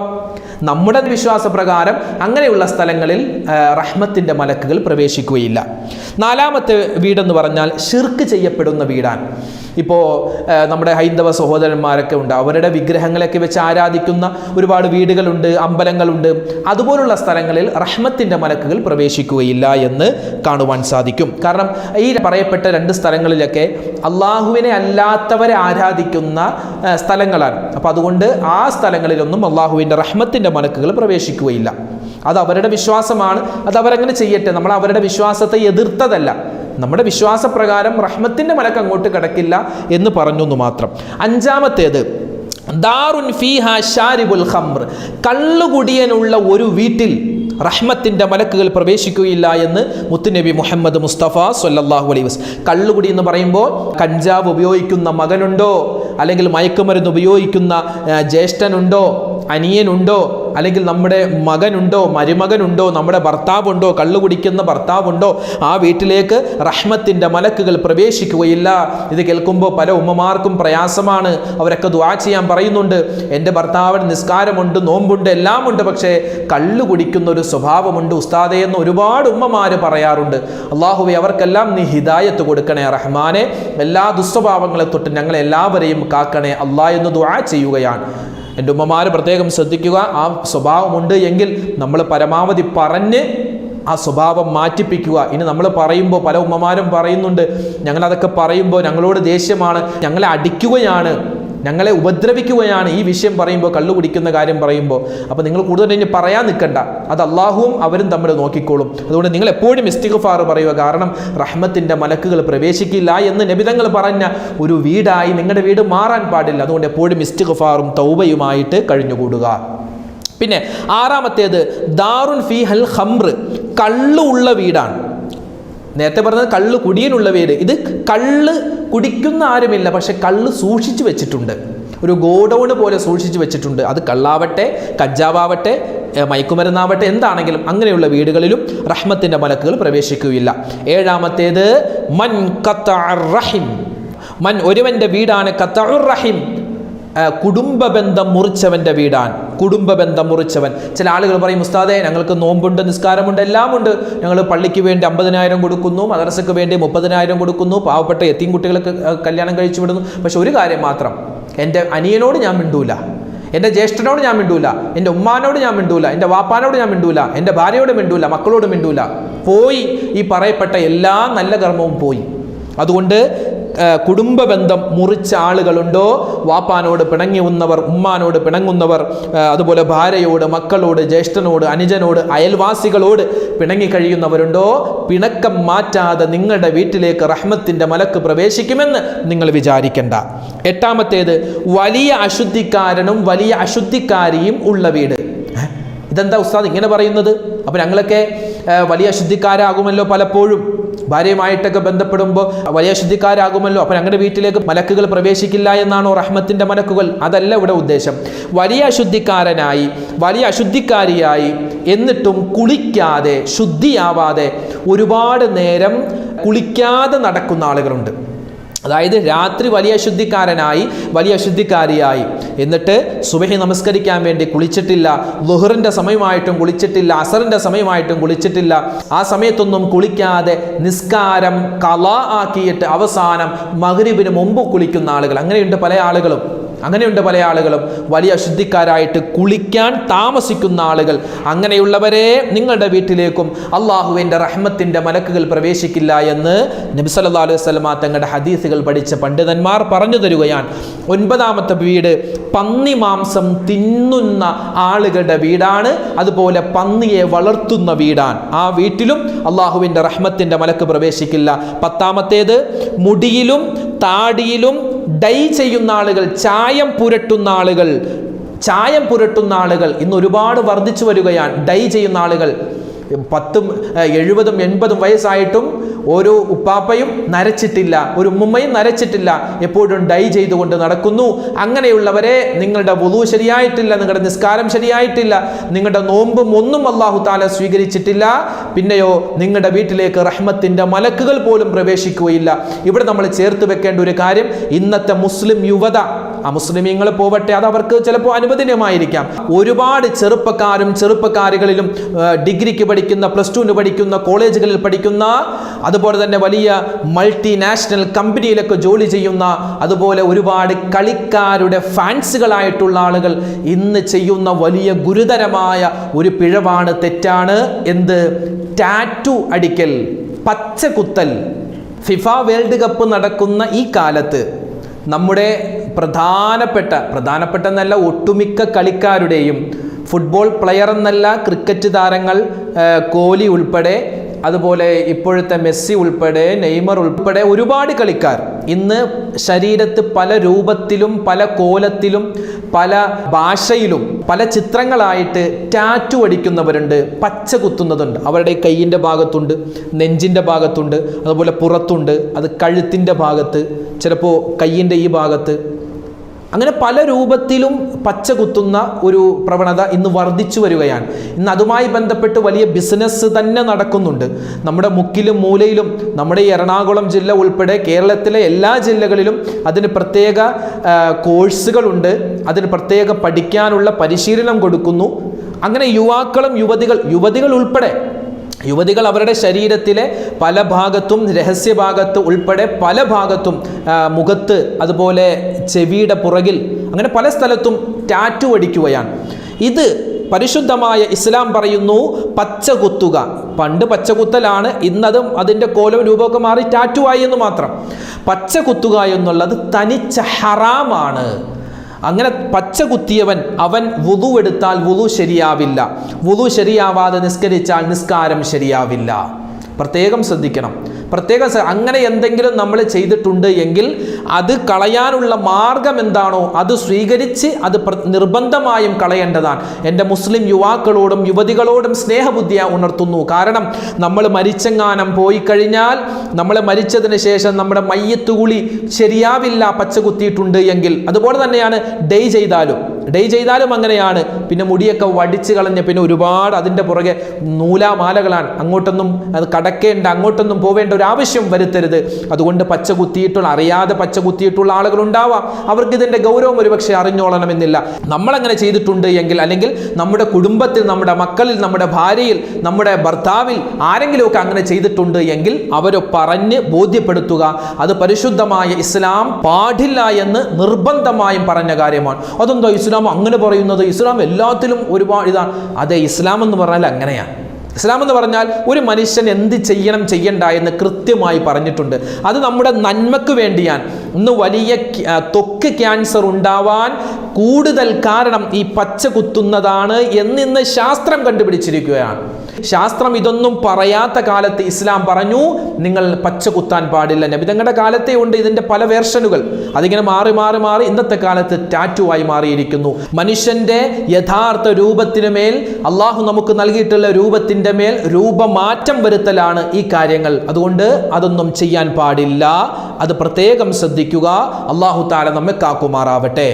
നമ്മുടെ വിശ്വാസപ്രകാരം അങ്ങനെയുള്ള സ്ഥലങ്ങളിൽ റഹ്മത്തിൻ്റെ മലക്കുകൾ പ്രവേശിക്കുകയില്ല. നാലാമത്തെ വീടെന്ന് പറഞ്ഞാൽ ഷിർക്ക് ചെയ്യപ്പെടുന്ന വീടാണ്. ഇപ്പോൾ നമ്മുടെ ഹൈന്ദവ സഹോദരന്മാരൊക്കെ ഉണ്ട്, അവരുടെ വിഗ്രഹങ്ങളൊക്കെ വെച്ച് ആരാധിക്കുന്ന ഒരുപാട് വീടുകളുണ്ട്, അമ്പലങ്ങളുണ്ട്. അതുപോലുള്ള സ്ഥലങ്ങളിൽ റഹ്മത്തിൻ്റെ മലക്കുകൾ പ്രവേശിക്കുകയില്ല എന്ന് കാണുവാൻ സാധിക്കും. കാരണം ഈ പറയപ്പെട്ട 2 സ്ഥലങ്ങളിലൊക്കെ അള്ളാഹുവിനെ അല്ലാത്തവരെ ആരാധിക്കുന്ന സ്ഥലങ്ങളാണ്. അപ്പോൾ അതുകൊണ്ട് ആ സ്ഥലങ്ങളിലൊന്നും അള്ളാഹുവിൻ്റെ റഹ്മത്തിൻ്റെ മലക്കുകൾ പ്രവേശിക്കുകയില്ല. അത് അവരുടെ വിശ്വാസമാണ്, അത് അവരങ്ങനെ ചെയ്യട്ടെ. നമ്മൾ അവരുടെ വിശ്വാസത്തെ എതിർത്തതല്ല. നമ്മുടെ വിശ്വാസപ്രകാരം റഹ്മത്തിൻ്റെ മലക്ക് അങ്ങോട്ട് കിടക്കില്ല എന്ന് പറഞ്ഞു എന്ന് മാത്രം. അഞ്ചാമത്തേത് ദാറുൻ ഫീഹാ ശാരിബുൽ ഖംർ, കള്ളുകുടിയനുള്ള ഒരു വീട്ടിൽ റഹ്മത്തിൻ്റെ മലക്കുകൾ പ്രവേശിക്കുകയില്ല എന്ന് മുത്തുനബി മുഹമ്മദ് മുസ്തഫ സ്വല്ലല്ലാഹു അലൈഹി വസല്ലം. കള്ളുകുടി എന്ന് പറയുമ്പോൾ കഞ്ചാവ് ഉപയോഗിക്കുന്ന മകനുണ്ടോ, അല്ലെങ്കിൽ മയക്കുമരുന്ന് ഉപയോഗിക്കുന്ന ജ്യേഷ്ഠനുണ്ടോ, അനിയനുണ്ടോ, അല്ലെങ്കിൽ നമ്മുടെ മകനുണ്ടോ, മരുമകനുണ്ടോ, നമ്മുടെ ഭർത്താവുണ്ടോ, കള്ളു കുടിക്കുന്ന ഭർത്താവുണ്ടോ, ആ വീട്ടിലേക്ക് റഹ്മത്തിൻ്റെ മലക്കുകൾ പ്രവേശിക്കുകയില്ല. ഇത് കേൾക്കുമ്പോൾ പല ഉമ്മമാർക്കും പ്രയാസമാണ്. അവരൊക്കെ ദുആ ചെയ്യാൻ പറയുന്നുണ്ട്, എൻ്റെ ഭർത്താവിന് നിസ്കാരമുണ്ട്, നോമ്പുണ്ട്, എല്ലാം ഉണ്ട്, പക്ഷേ കള്ളു കുടിക്കുന്ന ഒരു സ്വഭാവമുണ്ട് ഉസ്താദേ എന്ന് ഒരുപാട് ഉമ്മമാർ പറയാറുണ്ട്. അള്ളാഹുവേ അവർക്കെല്ലാം നീ ഹിദായത്ത് കൊടുക്കണേ റഹ്മാനെ, എല്ലാ ദുസ്വഭാവങ്ങളെ തൊട്ട് ഞങ്ങളെ എല്ലാവരെയും കാക്കണേ അല്ലാ എന്ന് ദുആ ചെയ്യുകയാണ്. എൻ്റെ ഉമ്മമാർ പ്രത്യേകം ശ്രദ്ധിക്കുക. ആ സ്വഭാവമുണ്ട് എങ്കിൽ നമ്മൾ പരമാവധി പറഞ്ഞ് ആ സ്വഭാവം മാറ്റിപ്പിക്കുക. ഇനി നമ്മൾ പറയുമ്പോൾ പല ഉമ്മമാരും പറയുന്നുണ്ട്, ഞങ്ങളതൊക്കെ പറയുമ്പോൾ ഞങ്ങളോട് ദേഷ്യമാണ്, ഞങ്ങളെ അടിക്കുകയാണ്, ഞങ്ങളെ ഉപദ്രവിക്കുകയാണ് ഈ വിഷയം പറയുമ്പോൾ, കള്ളു കുടിക്കുന്ന കാര്യം പറയുമ്പോൾ. അപ്പോൾ നിങ്ങൾ കൂടുതൽ ഇനി പറയാൻ നിൽക്കണ്ട, അത് അള്ളാഹുവും അവരും തമ്മിൽ നോക്കിക്കോളും. അതുകൊണ്ട് നിങ്ങൾ എപ്പോഴും ഇസ്തിഗ്ഫാർ പറയുക. കാരണം റഹ്മത്തിൻ്റെ മലക്കുകൾ പ്രവേശിക്കില്ല എന്ന് നബി തങ്ങൾ പറഞ്ഞ ഒരു വീടായി നിങ്ങളുടെ വീട് മാറാൻ പാടില്ല. അതുകൊണ്ട് എപ്പോഴും ഇസ്തിഗ്ഫാറും തൗബയുമായിട്ട് കഴിഞ്ഞുകൂടുക. പിന്നെ ആറാമത്തേത് ദാറുൻ ഫീഹൽ ഖംർ, കള്ള് ഉള്ള വീടാണ്. നേരത്തെ പറഞ്ഞത് കള്ള് കുടിയനുള്ള വീട്, ഇത് കള്ള് കുടിക്കുന്ന ആരുമില്ല, പക്ഷെ കള്ള് സൂക്ഷിച്ചു വെച്ചിട്ടുണ്ട്, ഒരു ഗോഡൗണ് പോലെ സൂക്ഷിച്ചു വെച്ചിട്ടുണ്ട്. അത് കള്ളാവട്ടെ, കഞ്ചാവട്ടെ, മയക്കുമരുന്നാവട്ടെ, എന്താണെങ്കിലും അങ്ങനെയുള്ള വീടുകളിലും റഹ്മത്തിൻ്റെ മലക്കുകൾ പ്രവേശിക്കുകയില്ല. ഏഴാമത്തേത് മൻ ഖത്തഅർ റഹിം, മൻ ഒരുവൻ്റെ വീടാണ് ഖത്തഉർ റഹിം, കുടുംബബന്ധം മുറിച്ചവൻ്റെ വീടാൻ. കുടുംബബന്ധം മുറിച്ചവൻ. ചില ആളുകൾ പറയും, ഉസ്താദേ ഞങ്ങൾക്ക് നോമ്പുണ്ട്, നിസ്കാരമുണ്ട്, എല്ലാം ഉണ്ട്, ഞങ്ങൾ പള്ളിക്ക് വേണ്ടി 50,000 കൊടുക്കുന്നു, മദ്രസയ്ക്ക് വേണ്ടി 30,000 കൊടുക്കുന്നു, പാവപ്പെട്ട യതീം കുട്ടികൾക്ക് കല്യാണം കഴിച്ചു വിടുന്നു. പക്ഷെ ഒരു കാര്യം മാത്രം, എൻ്റെ അനിയനോട് ഞാൻ മിണ്ടൂല, എൻ്റെ ജ്യേഷ്ഠനോട് ഞാൻ മിണ്ടൂല, എൻ്റെ ഉമ്മാനോട് ഞാൻ മിണ്ടൂല, എൻ്റെ വാപ്പാനോട് ഞാൻ മിണ്ടൂല, എൻ്റെ ഭാര്യയോട് മിണ്ടൂല, മക്കളോട് മിണ്ടൂല. പോയി ഈ പറയപ്പെട്ട എല്ലാ നല്ല കർമ്മവും പോയി. അതുകൊണ്ട് കുടുംബ ബന്ധം മുറിച്ച ആളുകളുണ്ടോ, വാപ്പാനോട് പിണങ്ങുന്നവർ, ഉമ്മാനോട് പിണങ്ങുന്നവർ, അതുപോലെ ഭാര്യയോട്, മക്കളോട്, ജ്യേഷ്ഠനോട്, അനുജനോട്, അയൽവാസികളോട് പിണങ്ങി കഴിയുന്നവരുണ്ടോ, പിണക്കം മാറ്റാതെ നിങ്ങളുടെ വീട്ടിലേക്ക് റഹ്മത്തിൻ്റെ മലക്ക് പ്രവേശിക്കുമെന്ന് നിങ്ങൾ വിചാരിക്കേണ്ട. എട്ടാമത്തേത് വലിയ അശുദ്ധിക്കാരനും വലിയ അശുദ്ധിക്കാരിയും ഉള്ള വീട്. ഇതെന്താ ഉസ്താദ് ഇങ്ങനെ പറയുന്നത്? അപ്പം ഞങ്ങളൊക്കെ വലിയ അശുദ്ധിക്കാരാകുമല്ലോ, പലപ്പോഴും ഭാര്യയുമായിട്ടൊക്കെ ബന്ധപ്പെടുമ്പോൾ വലിയ അശുദ്ധിക്കാരാകുമല്ലോ, അപ്പം ഞങ്ങളുടെ വീട്ടിലേക്ക് മലക്കുകൾ പ്രവേശിക്കില്ല എന്നാണോ റഹ്മത്തിൻ്റെ മലക്കുകൾ? അതല്ല ഇവിടെ ഉദ്ദേശം. വലിയ അശുദ്ധിക്കാരനായി, വലിയ അശുദ്ധിക്കാരിയായി, എന്നിട്ടും കുളിക്കാതെ, ശുദ്ധിയാവാതെ ഒരുപാട് നേരം കുളിക്കാതെ നടക്കുന്ന ആളുകളുണ്ട്. അതായത് രാത്രി വലിയ അശുദ്ധിക്കാരനായി, വലിയ അശുദ്ധിക്കാരിയായി, എന്നിട്ട് സുബഹി നമസ്കരിക്കാൻ വേണ്ടി കുളിച്ചിട്ടില്ല, ളുഹറിൻ്റെ സമയമായിട്ടും കുളിച്ചിട്ടില്ല, അസറിൻ്റെ സമയമായിട്ടും കുളിച്ചിട്ടില്ല, ആ സമയത്തൊന്നും കുളിക്കാതെ നിസ്കാരം ഖളാ ആക്കിയിട്ട് അവസാനം മഗ്രിബിന് മുമ്പ് കുളിക്കുന്ന ആളുകൾ, അങ്ങനെയുണ്ട് പല ആളുകളും വലിയ അശുദ്ധിക്കാരായിട്ട് കുളിക്കാൻ താമസിക്കുന്ന ആളുകൾ. അങ്ങനെയുള്ളവരെ നിങ്ങളുടെ വീട്ടിലേക്കും അള്ളാഹുവിൻ്റെ റഹ്മത്തിൻ്റെ മലക്കുകൾ പ്രവേശിക്കില്ല എന്ന് നബി സല്ലല്ലാഹു അലൈഹി വസല്ലം തങ്ങളുടെ ഹദീസുകൾ പഠിച്ച പണ്ഡിതന്മാർ പറഞ്ഞു തരുകയാണ്. ഒൻപതാമത്തെ വീട് പന്നി മാംസം തിന്നുന്ന ആളുകളുടെ വീടാണ്, അതുപോലെ പന്നിയെ വളർത്തുന്ന വീടാണ്. ആ വീട്ടിലും അള്ളാഹുവിൻ്റെ റഹ്മത്തിൻ്റെ മലക്ക് പ്രവേശിക്കില്ല. പത്താമത്തേത് മുടിയിലും താടിയിലും ഡൈ ചെയ്യുന്ന ആളുകൾ, ചായം പുരട്ടുന്ന ആളുകൾ ഇന്ന് ഒരുപാട് വർദ്ധിച്ചു വരികയാണ്. ഡൈ ചെയ്യുന്ന ആളുകൾ, 70, 80 വയസ്സായിട്ടും ഒരു ഉപ്പാപ്പയും നരച്ചിട്ടില്ല, ഒരു ഉമ്മയും നരച്ചിട്ടില്ല, എപ്പോഴും ഡൈ ചെയ്തുകൊണ്ട് നടക്കുന്നു. അങ്ങനെയുള്ളവരെ നിങ്ങളുടെ വുളു ശരിയായിട്ടില്ല, നിങ്ങളുടെ നിസ്കാരം ശരിയായിട്ടില്ല, നിങ്ങളുടെ നോമ്പും ഒന്നും അല്ലാഹു തആല സ്വീകരിച്ചിട്ടില്ല. പിന്നെയോ നിങ്ങളുടെ വീട്ടിലേക്ക് റഹ്മത്തിന്റെ മലക്കുകൾ പോലും പ്രവേശിക്കുകയില്ല. ഇവിടെ നമ്മൾ ചേർത്ത് വെക്കേണ്ട ഒരു കാര്യം, ഇന്നത്തെ മുസ്ലിം യുവത, ആ മുസ്ലിമീങ്ങൾ പോവട്ടെ, അത് അവർക്ക് ചിലപ്പോൾ അനുവദനീയമായിരിക്കാം. ഒരുപാട് ചെറുപ്പക്കാരും ചെറുപ്പക്കാരികളിലും ഡിഗ്രിക്ക് പഠിക്കുന്ന, +2 പഠിക്കുന്ന, കോളേജുകളിൽ പഠിക്കുന്ന, അതുപോലെ തന്നെ വലിയ മൾട്ടിനാഷണൽ കമ്പനിയിലൊക്കെ ജോലി ചെയ്യുന്ന, അതുപോലെ ഒരുപാട് കളിക്കാരുടെ ഫാൻസുകളായിട്ടുള്ള ആളുകൾ ഇന്ന് ചെയ്യുന്ന വലിയ ഗുരുതരമായ ഒരു പിഴവാണ്, തെറ്റാണ്. എന്ത്? ടാറ്റു അടിക്കൽ, പച്ച കുത്തൽ. ഫിഫ വേൾഡ് കപ്പ് നടക്കുന്ന ഈ കാലത്ത് നമ്മുടെ പ്രധാനപ്പെട്ട എന്നല്ല, ഒട്ടുമിക്ക കളിക്കാരുടെയും, ഫുട്ബോൾ പ്ലെയർ എന്നല്ല, ക്രിക്കറ്റ് താരങ്ങൾ, കോഹ്ലി ഉൾപ്പെടെ, അതുപോലെ ഇപ്പോഴത്തെ മെസ്സി ഉൾപ്പെടെ, നെയ്മർ ഉൾപ്പെടെ ഒരുപാട് കളിക്കാർ ഇന്ന് ശരീരത്ത് പല രൂപത്തിലും, പല കോലത്തിലും, പല ഭാഷയിലും, പല ചിത്രങ്ങളായിട്ട് ടാറ്റു അടിക്കുന്നവരുണ്ട്, പച്ച കുത്തുന്നതുണ്ട്. അവരുടെ കയ്യിൻ്റെ ഭാഗത്തുണ്ട്, നെഞ്ചിൻ്റെ ഭാഗത്തുണ്ട്, അതുപോലെ പുറത്തുണ്ട്, അത് കഴുത്തിൻ്റെ ഭാഗത്ത്, ചിലപ്പോൾ കയ്യിൻ്റെ ഈ ഭാഗത്ത്, അങ്ങനെ പല രൂപത്തിലും പച്ച കുത്തുന്ന ഒരു പ്രവണത ഇന്ന് വർദ്ധിച്ചു വരികയാണ്. ഇന്ന് അതുമായി ബന്ധപ്പെട്ട് വലിയ ബിസിനസ് തന്നെ നടക്കുന്നുണ്ട്. നമ്മുടെ മുക്കിലും മൂലയിലും, നമ്മുടെ എറണാകുളം ജില്ല ഉൾപ്പെടെ കേരളത്തിലെ എല്ലാ ജില്ലകളിലും അതിന് പ്രത്യേക കോഴ്സുകളുണ്ട്, അതിന് പ്രത്യേക പഠിക്കാനുള്ള പരിശീലനം കൊടുക്കുന്നു. അങ്ങനെ യുവാക്കളും യുവതികൾ ഉൾപ്പെടെ, യുവതികൾ അവരുടെ ശരീരത്തിലെ പല ഭാഗത്തും, രഹസ്യഭാഗത്ത് ഉൾപ്പെടെ പല ഭാഗത്തും, മുഖത്ത്, അതുപോലെ ചെവിയുടെ പുറകിൽ, അങ്ങനെ പല സ്ഥലത്തും ടാറ്റു അടിക്കുകയാണ്. ഇത് പരിശുദ്ധമായ ഇസ്ലാം പറയുന്നു പച്ച കുത്തുക. പണ്ട് പച്ചകുത്തലാണ്, ഇന്നതും അതിൻ്റെ കോലവും രൂപമൊക്കെ മാറി ടാറ്റു ആയി എന്ന് മാത്രം. പച്ച കുത്തുക എന്നുള്ളത് തനിച്ച ഹറാമാണ്. അങ്ങനെ പച്ച കുത്തിയവൻ, അവൻ വുളു എടുത്താൽ വുളു ശരിയാവില്ല, വുളു ശരിയാവാതെ നിസ്കരിച്ചാൽ നിസ്കാരം ശരിയാവില്ല. പ്രത്യേകം ശ്രദ്ധിക്കണം. അങ്ങനെ എന്തെങ്കിലും നമ്മൾ ചെയ്തിട്ടുണ്ട് എങ്കിൽ അത് കളയാനുള്ള മാർഗം എന്താണോ അത് സ്വീകരിച്ച് അത് നിർബന്ധമായും കളയേണ്ടതാണ്. എൻ്റെ മുസ്ലിം യുവാക്കളോടും യുവതികളോടും സ്നേഹബുദ്ധിയെ ഉണർത്തുന്നു. കാരണം നമ്മൾ മരിച്ചെങ്ങാനം പോയി കഴിഞ്ഞാൽ, നമ്മൾ മരിച്ചതിന് ശേഷം നമ്മുടെ മയ്യത്തുകുളി ശരിയാവില്ല പച്ച കുത്തിയിട്ടുണ്ട് എങ്കിൽ. അതുപോലെ തന്നെയാണ് ഡൈ ചെയ്താലും അങ്ങനെയാണ്. പിന്നെ മുടിയൊക്കെ വടിച്ച് കളഞ്ഞ് പിന്നെ ഒരുപാട് അതിൻ്റെ പുറകെ നൂലാമാലകളാണ്. അങ്ങോട്ടൊന്നും അത് കടക്കേണ്ട, അങ്ങോട്ടൊന്നും പോവേണ്ട ഒരു ആവശ്യം വരുത്തരുത്. അതുകൊണ്ട് പച്ച കുത്തിയിട്ടുള്ള, അറിയാതെ പച്ച കുത്തിയിട്ടുള്ള ആളുകളുണ്ടാവാം. അവർക്ക് ഇതിൻ്റെ ഗൗരവം ഒരുപക്ഷെ അറിഞ്ഞോളണമെന്നില്ല. നമ്മളങ്ങനെ ചെയ്തിട്ടുണ്ട് എങ്കിൽ, അല്ലെങ്കിൽ നമ്മുടെ കുടുംബത്തിൽ, നമ്മുടെ മക്കളിൽ, നമ്മുടെ ഭാര്യയിൽ, നമ്മുടെ ഭർത്താവിൽ ആരെങ്കിലുമൊക്കെ അങ്ങനെ ചെയ്തിട്ടുണ്ട് എങ്കിൽ അവരെ പറഞ്ഞ് ബോധ്യപ്പെടുത്തുക. അത് പരിശുദ്ധമായ ഇസ്ലാം പാടില്ല എന്ന് നിർബന്ധമായും പറഞ്ഞ കാര്യമാണ്. അതെന്തോ ഇസ്ലാം അങ്ങനെ പറയുന്നത്? ഇസ്ലാം എല്ലാത്തിലും ഒരുപാട് ഇതാണ്. അതെ, ഇസ്ലാം എന്ന് പറഞ്ഞാൽ അങ്ങനെയാണ്. ഇസ്ലാം എന്ന് പറഞ്ഞാൽ ഒരു മനുഷ്യൻ എന്ത് ചെയ്യണം ചെയ്യണ്ട എന്ന് കൃത്യമായി പറഞ്ഞിട്ടുണ്ട്. അത് നമ്മുടെ നന്മക്ക് വേണ്ടിയാണ്. ഇന്ന് വലിയ ത്വക്ക് ക്യാൻസർ ഉണ്ടാവാൻ കൂടുതൽ കാരണം ഈ പച്ച കുത്തുന്നതാണ് എന്നിന്ന് ശാസ്ത്രം കണ്ടുപിടിച്ചിരിക്കുകയാണ്. ശാസ്ത്രം ഇതൊന്നും പറയാത്ത കാലത്ത് ഇസ്ലാം പറഞ്ഞു നിങ്ങൾ പച്ച കുത്താൻ പാടില്ല. നബി തങ്ങളുടെ കാലത്തേ ഉണ്ട് ഇതിൻ്റെ പല വേർഷനുകൾ. അതിങ്ങനെ മാറി മാറി മാറി ഇന്നത്തെ കാലത്ത് ടാറ്റുവായി മാറിയിരിക്കുന്നു. മനുഷ്യന്റെ യഥാർത്ഥ രൂപത്തിന് മേൽ, അള്ളാഹു നമുക്ക് നൽകിയിട്ടുള്ള രൂപത്തിൻ്റെ മേൽ രൂപമാറ്റം വരുത്തലാണ് ഈ കാര്യങ്ങൾ. അതുകൊണ്ട് അതൊന്നും ചെയ്യാൻ പാടില്ല. അത് പ്രത്യേകം ശ്രദ്ധിക്കുക. അള്ളാഹു തആല നമ്മെ കാക്കുമാറാവട്ടെ.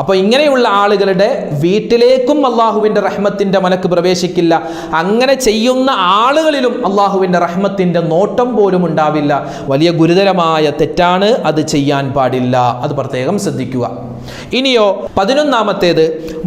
അപ്പോൾ ഇങ്ങനെയുള്ള ആളുകളുടെ വീട്ടിലേക്കും അള്ളാഹുവിൻ്റെ റഹ്മത്തിൻ്റെ മലക്ക് പ്രവേശിക്കില്ല. അങ്ങനെ ചെയ്യുന്ന ആളുകളിലും അള്ളാഹുവിൻ്റെ റഹ്മത്തിൻ്റെ നോട്ടം പോലും ഉണ്ടാവില്ല. വലിയ ഗുരുതരമായ തെറ്റാണ്, അത് ചെയ്യാൻ പാടില്ല. അത് പ്രത്യേകം ശ്രദ്ധിക്കുക. ഇനിയോ 11ാമത്തേത്,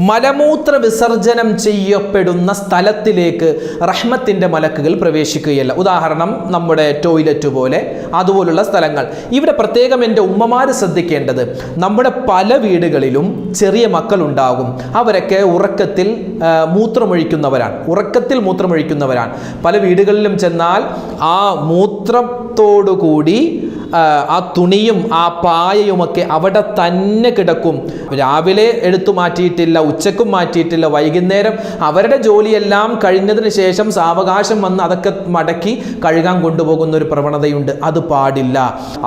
മലമൂത്ര വിസർജനം ചെയ്യപ്പെടുന്ന സ്ഥലത്തിലേക്ക് റഹ്മത്തിൻ്റെ മലക്കുകൾ പ്രവേശിക്കുകയില്ല. ഉദാഹരണം നമ്മുടെ ടോയ്ലറ്റ് പോലെ, അതുപോലുള്ള സ്ഥലങ്ങൾ. ഇവിടെ പ്രത്യേകം എൻ്റെ ഉമ്മമാർ ശ്രദ്ധിക്കേണ്ടത്, നമ്മുടെ പല വീടുകളിലും ചെറിയ മക്കളുണ്ടാകും. അവരൊക്കെ ഉറക്കത്തിൽ മൂത്രമൊഴിക്കുന്നവരാണ്. പല വീടുകളിലും ചെന്നാൽ ആ മൂത്രത്തോടുകൂടി ആ തുണിയും ആ പായയുമൊക്കെ അവിടെ തന്നെ കിടക്കും. രാവിലെ എടുത്തു മാറ്റിയിട്ടില്ല, ഉച്ചക്കും മാറ്റിയിട്ടില്ല. വൈകുന്നേരം അവരുടെ ജോലിയെല്ലാം കഴിഞ്ഞതിന് ശേഷം സാവകാശം വന്ന് അതൊക്കെ മടക്കി കഴുകാൻ കൊണ്ടുപോകുന്ന ഒരു പ്രവണതയുണ്ട്. അത് പാടില്ല.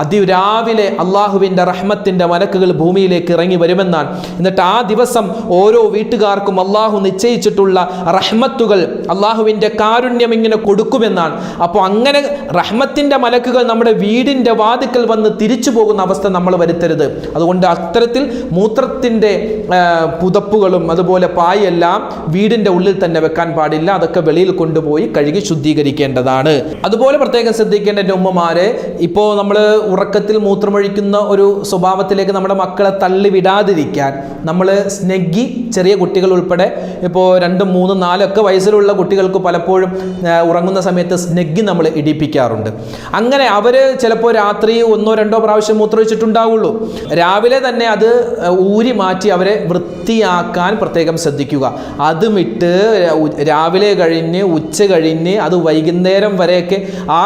അതിരാവിലെ അള്ളാഹുവിൻ്റെ റഹ്മത്തിൻ്റെ മലക്കുകൾ ഭൂമിയിലേക്ക് ഇറങ്ങി വരുമെന്നാണ്. എന്നിട്ട് ആ ദിവസം ഓരോ വീട്ടുകാർക്കും അള്ളാഹു നിശ്ചയിച്ചിട്ടുള്ള റഹ്മത്തുകൾ, അള്ളാഹുവിൻ്റെ കാരുണ്യം ഇങ്ങനെ കൊടുക്കുമെന്നാണ്. അപ്പോൾ അങ്ങനെ റഹ്മത്തിൻ്റെ മലക്കുകൾ നമ്മുടെ വീടിൻ്റെ വാതിക്കൽ വന്ന് തിരിച്ചു പോകുന്ന അവസ്ഥ നമ്മൾ വരുത്തരുത്. അതുകൊണ്ട് അത്തരത്തിൽ മൂത്രത്തിൻ്റെ പുതപ്പുകളും അതുപോലെ പായെല്ലാം വീടിൻ്റെ ഉള്ളിൽ തന്നെ വെക്കാൻ പാടില്ല. അതൊക്കെ വെളിയിൽ കൊണ്ടുപോയി കഴുകി ശുദ്ധീകരിക്കേണ്ടതാണ്. അതുപോലെ പ്രത്യേകം ശ്രദ്ധിക്കേണ്ട എൻ്റെ ഉമ്മമാരെ, ഇപ്പോൾ നമ്മൾ ഉറക്കത്തിൽ മൂത്രമൊഴിക്കുന്ന ഒരു സ്വഭാവത്തിലേക്ക് നമ്മുടെ മക്കളെ തള്ളി വിടാതിരിക്കാൻ നമ്മൾ സ്നെഗ്ഗി, ചെറിയ കുട്ടികൾ ഉൾപ്പെടെ ഇപ്പോൾ 2, 3, 4 വയസ്സിലുള്ള കുട്ടികൾക്ക് പലപ്പോഴും ഉറങ്ങുന്ന സമയത്ത് സ്നെഗ്ഗി നമ്മൾ ഇടിപ്പിക്കാറുണ്ട്. അങ്ങനെ അവർ ചിലപ്പോൾ രാത്രി 1, 2 പ്രാവശ്യം മൂത്രമൊഴിച്ചിട്ടുണ്ടാവുള്ളൂ. രാവിലെ തന്നെ അത് ഊരി മാറ്റി അവരെ വൃത്തിയാക്കാൻ പ്രത്യേകം ശ്രദ്ധിക്കുക. അതും ഇട്ട് രാവിലെ കഴിഞ്ഞ് ഉച്ച കഴിഞ്ഞ് അത് വൈകുന്നേരം വരെയൊക്കെ ആ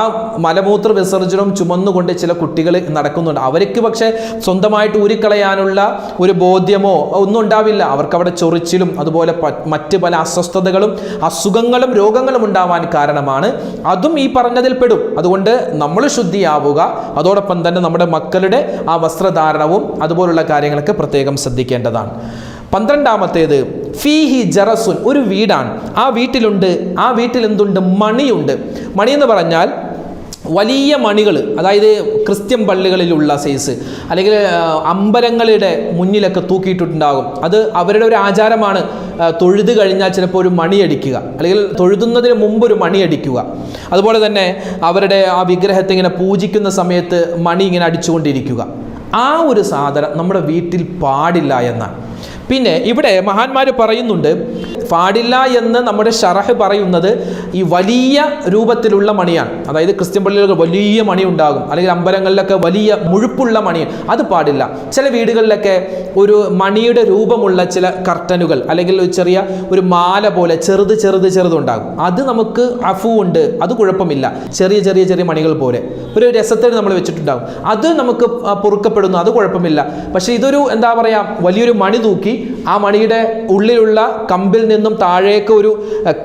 മലമൂത്ര വിസർജനം ചുമന്നുകൊണ്ട് ചില കുട്ടികൾ നടക്കുന്നുണ്ട്. അവർക്ക് പക്ഷേ സ്വന്തമായിട്ട് ഊരിക്കളയാനുള്ള ഒരു ബോധ്യമോ ഒന്നും ഉണ്ടാവില്ല. അവർക്ക് അവിടെ ചൊറിച്ചിലും അതുപോലെ മറ്റ് പല അസ്വസ്ഥതകളും അസുഖങ്ങളും രോഗങ്ങളും ഉണ്ടാവാൻ കാരണമാണ്. അതും ഈ പറഞ്ഞതിൽ പെടും. അതുകൊണ്ട് നമ്മൾ ശുദ്ധിയാവുക. അതോടൊപ്പം തന്നെ നമ്മുടെ മക്കളുടെ ആ വസ്ത്രധാരണവും അതുപോലുള്ള കാര്യങ്ങളൊക്കെ പ്രത്യേകം ശ്രദ്ധിക്കേണ്ടതാണ്. 12ാമത്തേത് ഫീഹി ജറസുൻ, ഒരു വീടാണ്. ആ വീട്ടിൽ എന്തുണ്ട്? മണിയുണ്ട്. മണി എന്ന് പറഞ്ഞാൽ വലിയ മണികൾ, അതായത് ക്രിസ്ത്യൻ പള്ളികളിലുള്ള സൈസ്, അല്ലെങ്കിൽ അമ്പലങ്ങളുടെ മുന്നിലൊക്കെ തൂക്കിയിട്ടുണ്ടാകും. അത് അവരുടെ ഒരു ആചാരമാണ്. തൊഴുത് കഴിഞ്ഞാൽ ചിലപ്പോൾ ഒരു മണിയടിക്കുക, അല്ലെങ്കിൽ തൊഴുതുന്നതിന് മുമ്പ് ഒരു മണിയടിക്കുക. അതുപോലെ തന്നെ അവരുടെ ആ വിഗ്രഹത്തെ ഇങ്ങനെ പൂജിക്കുന്ന സമയത്ത് മണി ഇങ്ങനെ അടിച്ചുകൊണ്ടിരിക്കുക. ആ ഒരു സാധനം നമ്മുടെ വീട്ടിൽ പാടില്ല എന്നാണ്. പിന്നെ ഇവിടെ മഹാന്മാർ പറയുന്നുണ്ട്, പാടില്ല എന്ന് നമ്മുടെ ഷറഹ് പറയുന്നത് ഈ വലിയ രൂപത്തിലുള്ള മണിയാണ്. അതായത് ക്രിസ്ത്യൻ പള്ളികൾക്ക് വലിയ മണി ഉണ്ടാകും, അല്ലെങ്കിൽ അമ്പലങ്ങളിലൊക്കെ വലിയ മുഴുപ്പുള്ള മണി, അത് പാടില്ല. ചില വീടുകളിലൊക്കെ ഒരു മണിയുടെ രൂപമുള്ള ചില കർട്ടനുകൾ, അല്ലെങ്കിൽ ചെറിയ ഒരു മാല പോലെ ചെറുതുണ്ടാകും. അത് നമുക്ക് അഫുണ്ട്, അത് കുഴപ്പമില്ല. ചെറിയ മണികൾ പോലെ ഒരു രസത്തിന് നമ്മൾ വെച്ചിട്ടുണ്ടാകും, അത് നമുക്ക് പൊറുക്കപ്പെടുന്നു, അത് കുഴപ്പമില്ല. പക്ഷേ ഇതൊരു എന്താ പറയുക, വലിയൊരു മണി തൂക്കി ആ മണിയുടെ ഉള്ളിലുള്ള കമ്പിൽ നിന്നും താഴേക്ക് ഒരു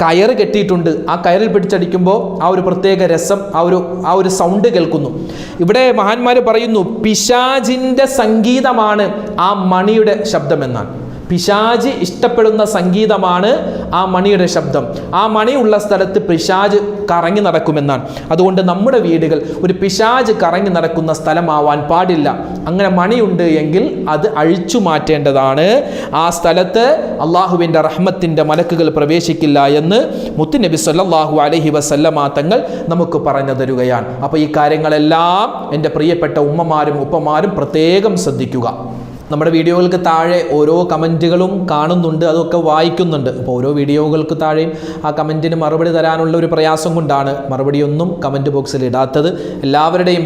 കയറ് കെട്ടിയിട്ടുണ്ട്. ആ കയറിൽ പിടിച്ചടിക്കുമ്പോൾ ആ ഒരു പ്രത്യേക രസം, ആ ഒരു സൗണ്ട് കേൾക്കുന്നു. ഇവിടെ മഹാന്മാർ പറയുന്നു, പിശാചിൻ്റെ സംഗീതമാണ് ആ മണിയുടെ ശബ്ദമെന്നാണ്. പിശാച് ഇഷ്ടപ്പെടുന്ന സംഗീതമാണ് ആ മണിയുടെ ശബ്ദം. ആ മണിയുള്ള സ്ഥലത്ത് പിശാച് കറങ്ങി നടക്കുമെന്നാണ്. അതുകൊണ്ട് നമ്മുടെ വീടുകൾ ഒരു പിശാച് കറങ്ങി നടക്കുന്ന സ്ഥലമാവാൻ പാടില്ല. അങ്ങനെ മണിയുണ്ട് എങ്കിൽ അത് അഴിച്ചു മാറ്റേണ്ടതാണ്. ആ സ്ഥലത്ത് അള്ളാഹുവിൻ്റെ റഹ്മത്തിൻ്റെ മലക്കുകൾ പ്രവേശിക്കില്ല എന്ന് മുത്തുനബി സല്ലല്ലാഹു അലൈഹി വസല്ലമ തങ്ങൾ നമുക്ക് പറഞ്ഞു തരുകയാണ്. അപ്പോൾ ഈ കാര്യങ്ങളെല്ലാം എൻ്റെ പ്രിയപ്പെട്ട ഉമ്മമാരും ഉപ്പമാരും പ്രത്യേകം ശ്രദ്ധിക്കുക. നമ്മുടെ വീഡിയോകൾക്ക് താഴെ ഓരോ കമൻറ്റുകളും കാണുന്നുണ്ട്, അതൊക്കെ വായിക്കുന്നുണ്ട്. അപ്പോൾ ഓരോ വീഡിയോകൾക്ക് താഴെയും ആ കമൻറ്റിന് മറുപടി തരാനുള്ള ഒരു പ്രയാസം കൊണ്ടാണ് മറുപടിയൊന്നും കമൻറ്റ് ബോക്സിൽ ഇടാത്തത്. എല്ലാവരുടെയും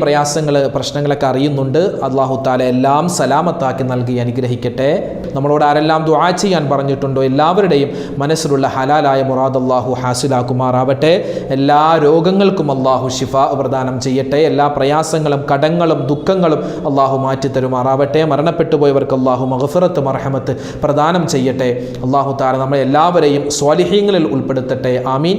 പ്രശ്നങ്ങളൊക്കെ അറിയുന്നുണ്ട്. അല്ലാഹു തആല എല്ലാം സലാമത്താക്കി നൽകി അനുഗ്രഹിക്കട്ടെ. നമ്മളോട് ആരെല്ലാം ദുആ ചെയ്യാൻ പറഞ്ഞിട്ടുണ്ടോ എല്ലാവരുടെയും മനസ്സിലുള്ള ഹലാലായ മുറാദ് അല്ലാഹു ഹാസിലാക്കുമാറാവട്ടെ. എല്ലാ രോഗങ്ങൾക്കും അല്ലാഹു ശിഫാ പ്രദാനം ചെയ്യട്ടെ. എല്ലാ പ്രയാസങ്ങളും കടങ്ങളും ദുഃഖങ്ങളും അല്ലാഹു മാറ്റിത്തരുമാറാവട്ടെ. മരണപ്പെട്ടു പോയവർക്ക് അല്ലാഹു മഗ്ഫിറത്ത് മർഹമത്ത് പ്രദാനം ചെയ്യട്ടെ. അല്ലാഹു തആല നമ്മളെ എല്ലാവരെയും സ്വാലിഹീങ്ങളിൽ ഉൾപ്പെടുത്തട്ടെ. ആമീൻ.